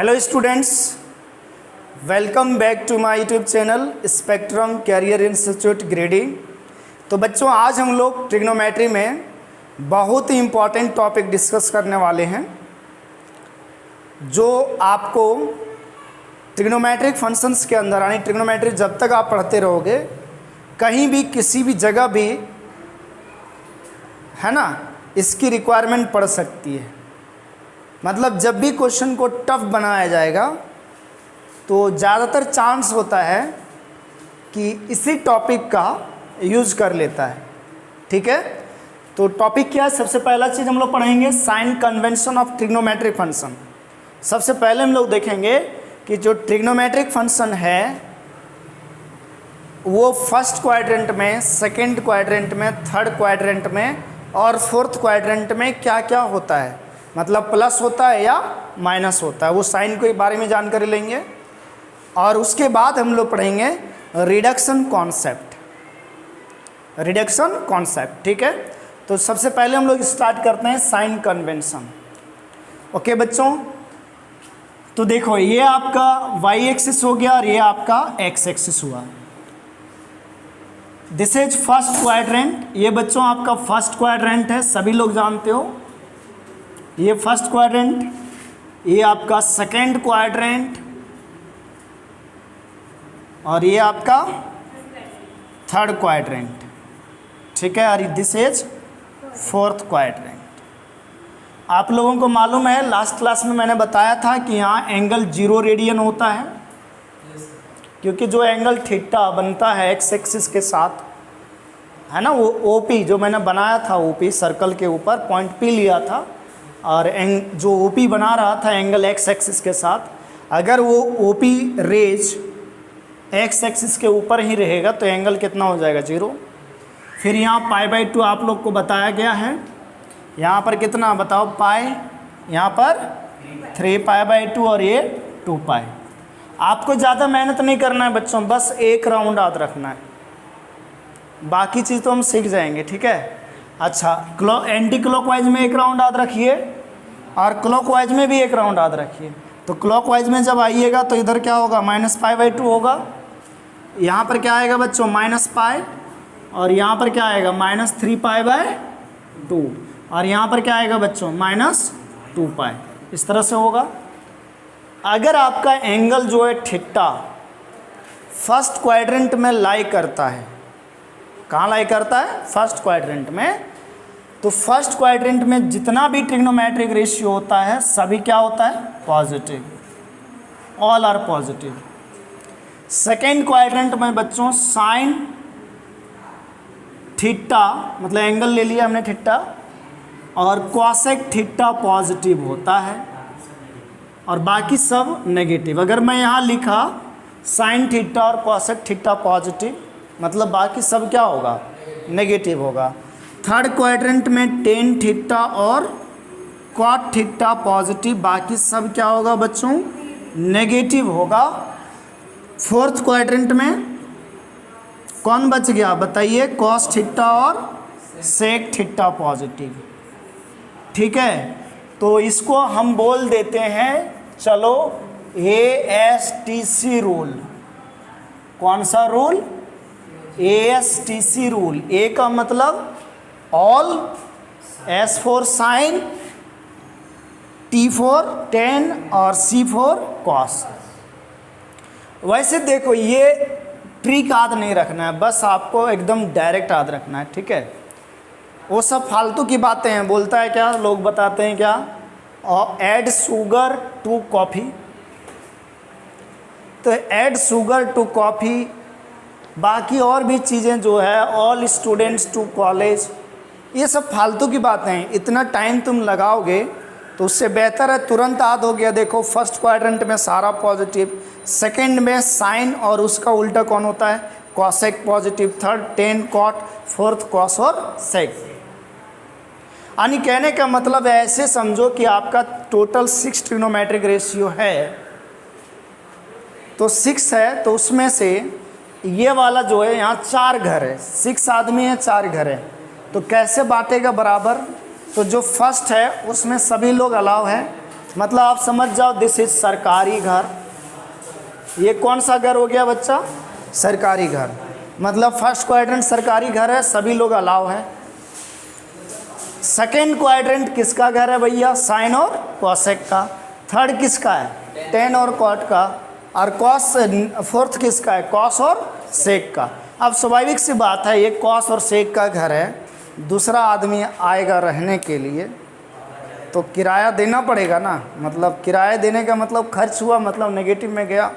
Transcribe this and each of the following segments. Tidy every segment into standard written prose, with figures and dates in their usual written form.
Hello students, welcome back to my YouTube channel Spectrum Career Institute grading. तो बच्चों, आज हम लोग ट्रिग्नोमेट्री में बहुत ही इम्पॉर्टेंट टॉपिक डिस्कस करने वाले हैं, जो आपको ट्रिग्नोमेट्रिक फंक्शंस के अंदर यानी ट्रिग्नोमेट्री जब तक आप पढ़ते रहोगे, कहीं भी किसी भी जगह भी है ना, इसकी रिक्वायरमेंट पड़ सकती है। मतलब जब भी क्वेश्चन को टफ बनाया जाएगा तो ज़्यादातर चांस होता है कि इसी टॉपिक का यूज़ कर लेता है। ठीक है, तो टॉपिक क्या है? सबसे पहला चीज़ हम लोग पढ़ेंगे sign convention of trigonometric function. सबसे पहले हम लोग देखेंगे कि जो ट्रिग्नोमेट्रिक फंक्शन है वो फर्स्ट क्वाड्रेंट में, सेकंड क्वाड्रेंट में, थर्ड क्वाड्रेंट में और फोर्थ क्वाड्रेंट में क्या क्या होता है, मतलब प्लस होता है या माइनस होता है, वो साइन के बारे में जानकारी लेंगे। और उसके बाद हम लोग पढ़ेंगे रिडक्शन कॉन्सेप्ट। ठीक है, तो सबसे पहले हम लोग स्टार्ट करते हैं साइन कन्वेंशन। ओके बच्चों, तो देखो ये आपका वाई एक्सिस हो गया और ये आपका एक्स एक्सिस हुआ। This is first quadrant. ये बच्चों आपका फर्स्ट क्वाड्रेंट है, सभी लोग जानते हो। ये फर्स्ट क्वाड्रेंट, ये आपका सेकेंड क्वाड्रेंट और ये आपका थर्ड क्वाड्रेंट। ठीक है, और दिस इज फोर्थ क्वाड्रेंट। आप लोगों को मालूम है, लास्ट क्लास में मैंने बताया था कि यहाँ एंगल 0 रेडियन होता है, क्योंकि जो एंगल थीटा बनता है एक्स एक्सिस के साथ, है ना, वो ओपी जो मैंने बनाया था, ओपी सर्कल के ऊपर पॉइंट पी लिया था, और जो ओपी बना रहा था एंगल एक्स एक्सिस के साथ, अगर वो ओपी रेज एक्स एक्सिस के ऊपर ही रहेगा तो एंगल कितना हो जाएगा? 0। फिर यहाँ π/2 आप लोग को बताया गया है। यहाँ पर कितना बताओ? पाई, यहाँ पर 3π/2 और ये 2π। आपको ज़्यादा मेहनत नहीं करना है बच्चों, बस एक राउंड याद रखना है, बाकी चीज़ तो हम सीख जाएंगे। ठीक है, अच्छा, एंटी क्लॉकवाइज में एक राउंड याद रखिए और क्लॉकवाइज में भी एक राउंड याद रखिए। तो क्लॉकवाइज में जब आइएगा तो इधर क्या होगा? -π/2 होगा। यहाँ पर क्या आएगा बच्चों? -π, और यहाँ पर क्या आएगा? -3π/2, और यहाँ पर क्या आएगा बच्चों? -2π। इस तरह से होगा। अगर आपका एंगल जो है थीटा फर्स्ट क्वाड्रेंट में लाई करता है, कहाँ लाई करता है? फर्स्ट क्वाड्रेंट में। तो फर्स्ट क्वाड्रेंट में जितना भी ट्रिग्नोमेट्रिक रेशियो होता है सभी क्या होता है? Positive, all are positive. Second quadrant में बच्चों साइन थीटा, मतलब एंगल ले लिया हमने थीटा, और कॉसेक थीटा पॉजिटिव होता है और बाकी सब नेगेटिव। अगर मैं यहाँ लिखा साइन थीटा और कॉसेक थीटा पॉजिटिव, मतलब बाकी सब क्या होगा? नेगेटिव होगा। थर्ड क्वाड्रेंट में टेन थीटा और कॉट थीटा पॉजिटिव, बाकी सब क्या होगा बच्चों? नेगेटिव होगा। फोर्थ क्वाड्रेंट में कौन बच गया बताइए? कॉस थीटा और सेक थीटा पॉजिटिव। ठीक है, तो इसको हम बोल देते हैं, चलो ASTC रूल। कौन सा रूल? ASTC rule. ए का मतलब all, S for sine, T for tan और C फॉर कॉस। वैसे देखो, ये ट्रिक याद नहीं रखना है, बस आपको एकदम डायरेक्ट याद रखना है। ठीक है, वो सब फालतू की बातें हैं। बोलता है क्या, लोग बताते हैं क्या? Add sugar to coffee. तो ऐड शुगर टू कॉफ़ी, बाकी और भी चीज़ें जो है, ऑल स्टूडेंट्स टू कॉलेज, ये सब फालतू की बातें हैं। इतना टाइम तुम लगाओगे तो उससे बेहतर है तुरंत याद हो गया। देखो फर्स्ट क्वाड्रेंट में सारा पॉजिटिव, सेकंड में साइन और उसका उल्टा कौन होता है? Cosec positive, third tan cot, fourth cos और सेक। यानी कहने का मतलब है, ऐसे समझो कि आपका टोटल 6 ट्रिग्नोमेट्रिक रेशियो है, तो 6 है, तो उसमें से ये वाला जो है, यहाँ 4 घर है, 6 आदमी है, 4 घर है, तो कैसे बांटेगा बराबर? तो जो फर्स्ट है उसमें सभी लोग अलाउ है, मतलब आप समझ जाओ दिस इज सरकारी घर। ये कौन सा घर हो गया बच्चा? सरकारी घर। मतलब फर्स्ट क्वाड्रेंट सरकारी घर है, सभी लोग अलाउ है। सेकेंड क्वाड्रेंट किसका घर है भैया? साइन और कॉसेक का। थर्ड किसका है? टेन और कॉट का। और कॉस फोर्थ किसका है? कॉस और सेक का। अब स्वाभाविक सी बात है, ये कॉस और सेक का घर है, दूसरा आदमी आएगा रहने के लिए तो किराया देना पड़ेगा ना। मतलब किराया देने का मतलब खर्च हुआ, मतलब नेगेटिव में गया।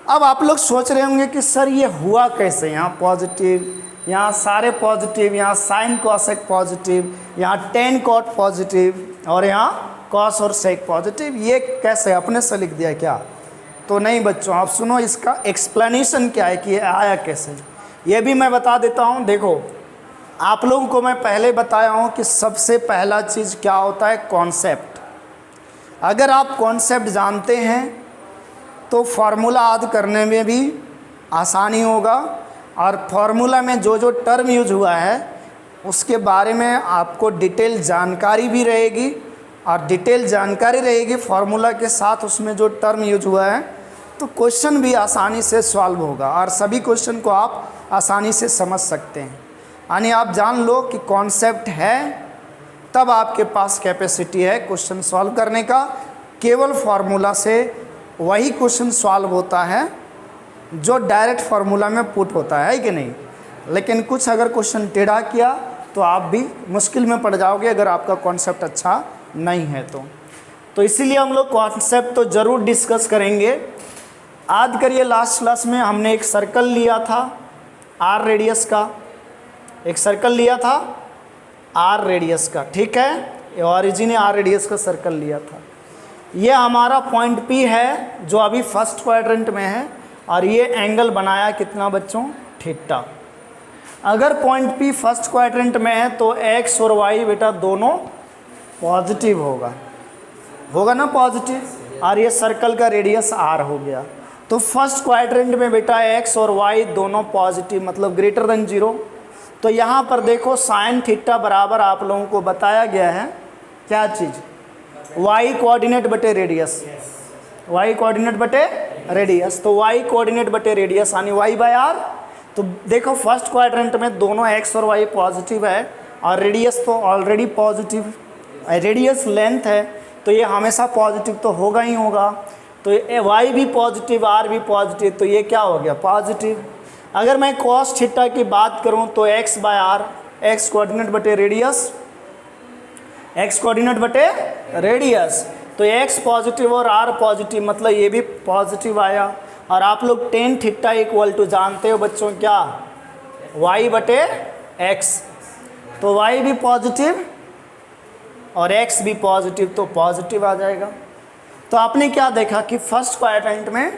अब आप लोग सोच रहे होंगे कि सर ये हुआ कैसे? यहाँ पॉजिटिव, यहाँ सारे पॉजिटिव, यहाँ साइन कॉसेक पॉजिटिव, यहाँ टेन कॉट पॉजिटिव और यहाँ कॉस और सेक पॉजिटिव, ये कैसे? अपने से लिख दिया क्या? तो नहीं बच्चों, आप सुनो इसका एक्सप्लेनेशन क्या है कि ये आया कैसे, ये भी मैं बता देता हूँ। देखो, आप लोगों को मैं पहले बताया हूँ कि सबसे पहला चीज़ क्या होता है? कॉन्सेप्ट। अगर आप कॉन्सेप्ट जानते हैं तो फार्मूला याद करने में भी आसानी होगा, और फार्मूला में जो जो टर्म यूज हुआ है उसके बारे में आपको डिटेल जानकारी भी रहेगी, और डिटेल जानकारी रहेगी फार्मूला के साथ उसमें जो टर्म यूज हुआ है, तो क्वेश्चन भी आसानी से सॉल्व होगा और सभी क्वेश्चन को आप आसानी से समझ सकते हैं। यानी आप जान लो कि कॉन्सेप्ट है तब आपके पास कैपेसिटी है क्वेश्चन सॉल्व करने का। केवल फार्मूला से वही क्वेश्चन सॉल्व होता है जो डायरेक्ट फार्मूला में पुट होता है कि नहीं। लेकिन कुछ अगर क्वेश्चन टेढ़ा किया तो आप भी मुश्किल में पड़ जाओगे अगर आपका कॉन्सेप्ट अच्छा नहीं है तो इसीलिए हम लोग कॉन्सेप्ट तो ज़रूर डिस्कस करेंगे। याद करिए लास्ट क्लास में हमने एक सर्कल लिया था आर रेडियस का, एक सर्कल लिया था आर रेडियस का, ठीक है। ऑरिजिन ने आर रेडियस का सर्कल लिया था। ये हमारा पॉइंट पी है जो अभी फर्स्ट क्वाड्रेंट में है, और ये एंगल बनाया कितना बच्चों? थीटा। अगर पॉइंट पी फर्स्ट क्वाड्रेंट में है तो एक्स और वाई बेटा दोनों पॉजिटिव होगा ना, पॉजिटिव। और ये सर्कल का रेडियस आर हो गया। तो फर्स्ट क्वाड्रेंट में बेटा एक्स और वाई दोनों पॉजिटिव, मतलब ग्रेटर देन 0। तो यहाँ पर देखो साइन थीटा बराबर आप लोगों को बताया गया है क्या चीज़? वाई कोऑर्डिनेट बटे रेडियस, वाई कोऑर्डिनेट बटे रेडियस। तो वाई कोऑर्डिनेट बटे रेडियस यानी वाई बाय आर। तो देखो फर्स्ट क्वाड्रेंट में दोनों एक्स और वाई पॉजिटिव है, और रेडियस तो ऑलरेडी पॉजिटिव, रेडियस लेंथ है तो ये हमेशा पॉजिटिव तो होगा ही होगा। तो वाई भी पॉजिटिव, आर भी पॉजिटिव, तो ये क्या हो गया? पॉजिटिव। अगर मैं कॉस थीटा की बात करूं तो x by r, x coordinate बटे रेडियस, एक्स कोऑर्डिनेट बटे रेडियस। तो एक्स पॉजिटिव और आर पॉजिटिव, मतलब ये भी पॉजिटिव आया। और आप लोग टेन थीटा इक्वल टू जानते हो बच्चों क्या? वाई बटे एक्स। तो वाई भी पॉजिटिव और एक्स भी पॉजिटिव, तो पॉजिटिव आ जाएगा। तो आपने क्या देखा कि फर्स्ट क्वाड्रेंट में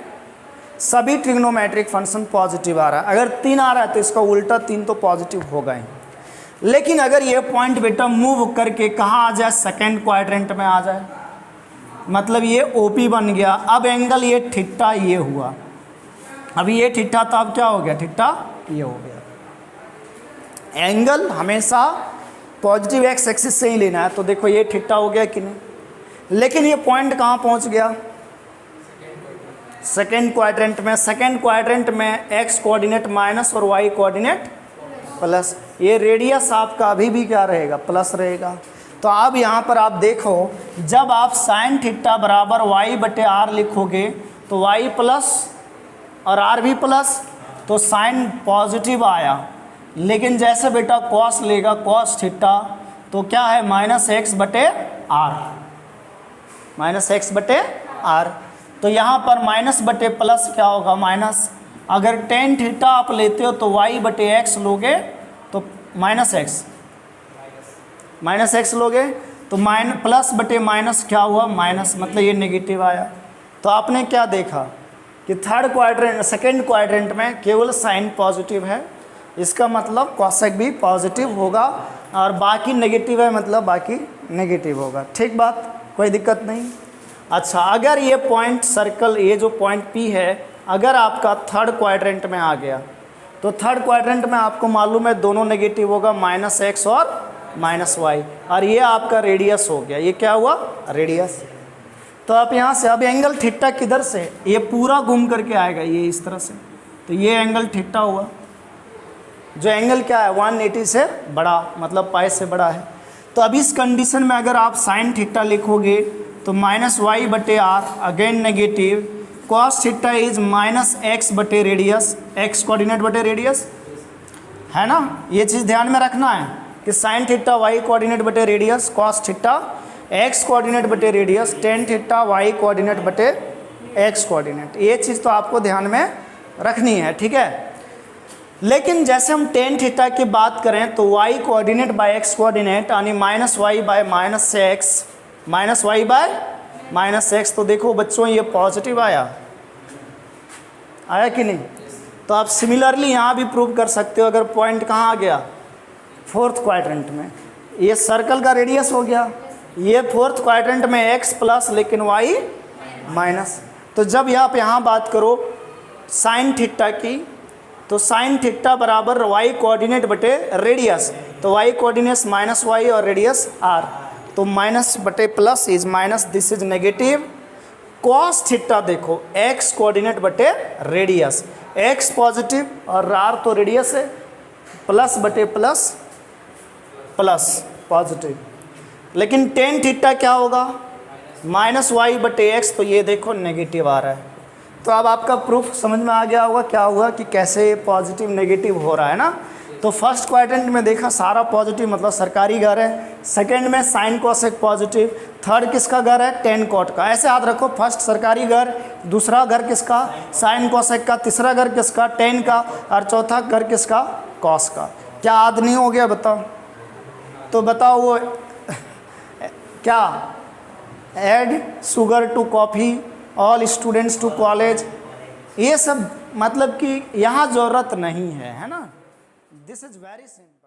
सभी ट्रिग्नोमेट्रिक फंक्शन पॉजिटिव आ रहा है। अगर 3 आ रहा है तो इसका उल्टा 3 तो पॉजिटिव होगा ही। लेकिन अगर ये पॉइंट बेटा मूव करके कहाँ आ जाए? सेकेंड क्वाड्रेंट में आ जाए, मतलब ये ओपी बन गया। अब एंगल ये थीटा ये हुआ, अभी ये थीटा था, अब क्या हो गया? थीटा ये हो गया। एंगल हमेशा पॉजिटिव एक्स एक्सिस से ही लेना है। तो देखो ये थीटा हो गया कि नहीं। लेकिन ये पॉइंट कहाँ पहुँच गया? सेकेंड क्वाड्रेंट में। सेकेंड क्वाड्रेंट में एक्स कोऑर्डिनेट माइनस और वाई कोऑर्डिनेट प्लस। ये रेडियस आपका अभी भी क्या रहेगा? प्लस रहेगा। तो अब यहाँ पर आप देखो, जब आप साइन थीटा बराबर वाई बटे आर लिखोगे तो वाई प्लस और आर भी प्लस, तो साइन पॉजिटिव आया। लेकिन जैसे बेटा कॉस लेगा, कॉस थीटा, तो क्या है? माइनस एक्स बटे आर, माइनस एक्स बटे आर। तो यहाँ पर माइनस बटे प्लस क्या होगा? माइनस। अगर टेन थीटा आप लेते हो तो वाई बटे एक्स लोगे तो माइनस एक्स, माइनस एक्स लोगे तो प्लस बटे माइनस क्या हुआ? माइनस, मतलब ये नेगेटिव आया। तो आपने क्या देखा कि थर्ड क्वाड्रेंट, सेकेंड क्वाड्रेंट में केवल साइन पॉजिटिव है, इसका मतलब कॉसेक भी पॉजिटिव होगा, और बाकी नेगेटिव है मतलब बाकी नेगेटिव होगा। ठीक बात, कोई दिक्कत नहीं। अच्छा, अगर ये पॉइंट सर्कल, ये जो पॉइंट पी है, अगर आपका थर्ड क्वाड्रेंट में आ गया तो थर्ड क्वाड्रेंट में आपको मालूम है दोनों नेगेटिव होगा, माइनस एक्स और माइनस वाई, और ये आपका रेडियस हो गया। ये क्या हुआ? रेडियस। तो आप यहाँ से अब एंगल थीटा किधर से, ये पूरा घूम करके आएगा ये इस तरह से, तो ये एंगल थीटा हुआ, जो एंगल क्या है 180 से बड़ा, मतलब पाई से बड़ा है। तो अब इस कंडीशन में अगर आप साइन थीटा लिखोगे तो -y/r, again negative, cos theta is -x/रेडियस, x कोऑर्डिनेट बटे रेडियस, है ना। ये चीज़ ध्यान में रखना है कि साइन थीटा y कोऑर्डिनेट बटे radius, cos theta x coordinate बटे radius, tan theta y coordinate बटे x कोऑर्डिनेट। ये चीज़ तो आपको ध्यान में रखनी है, ठीक है। लेकिन जैसे हम टेन थीटा की बात करें तो y coordinate by x coordinate यानी -y/-x, तो देखो बच्चों ये पॉजिटिव आया कि नहीं। तो आप सिमिलरली यहाँ भी प्रूव कर सकते हो, अगर पॉइंट कहाँ आ गया, फोर्थ क्वाड्रेंट में, ये सर्कल का रेडियस हो गया, ये फोर्थ क्वाड्रेंट में x प्लस लेकिन y माइनस। तो जब आप यहाँ बात करो साइन थीटा की, तो साइन थीटा बराबर y कोऑर्डिनेट बटे रेडियस, तो y कोऑर्डिनेट -y और रेडियस r, तो माइनस बटे plus is minus, this is negative. Cos theta देखो x कोऑर्डिनेट बटे रेडियस, x पॉजिटिव और r तो रेडियस है, प्लस बटे प्लस प्लस पॉजिटिव। लेकिन टेन थीटा क्या होगा -y/x, तो ये देखो नेगेटिव आ रहा है। तो अब आपका प्रूफ समझ में आ गया होगा क्या हुआ कि कैसे पॉजिटिव नेगेटिव हो रहा है ना। तो फर्स्ट क्वाड्रेंट में देखा सारा पॉजिटिव, मतलब सरकारी घर है। सेकंड में साइन कोसेक पॉजिटिव, थर्ड किसका घर है, टेन कॉट का। ऐसे याद रखो, फर्स्ट सरकारी घर, दूसरा घर किसका, साइन कोसेक का, तीसरा घर किसका, टेन का, और चौथा घर किसका, कॉस का। क्या याद नहीं हो गया बताओ। तो बताओ वो क्या, add sugar to coffee, all students to college, ये सब मतलब कि यहाँ ज़रूरत नहीं है ना। This is very simple.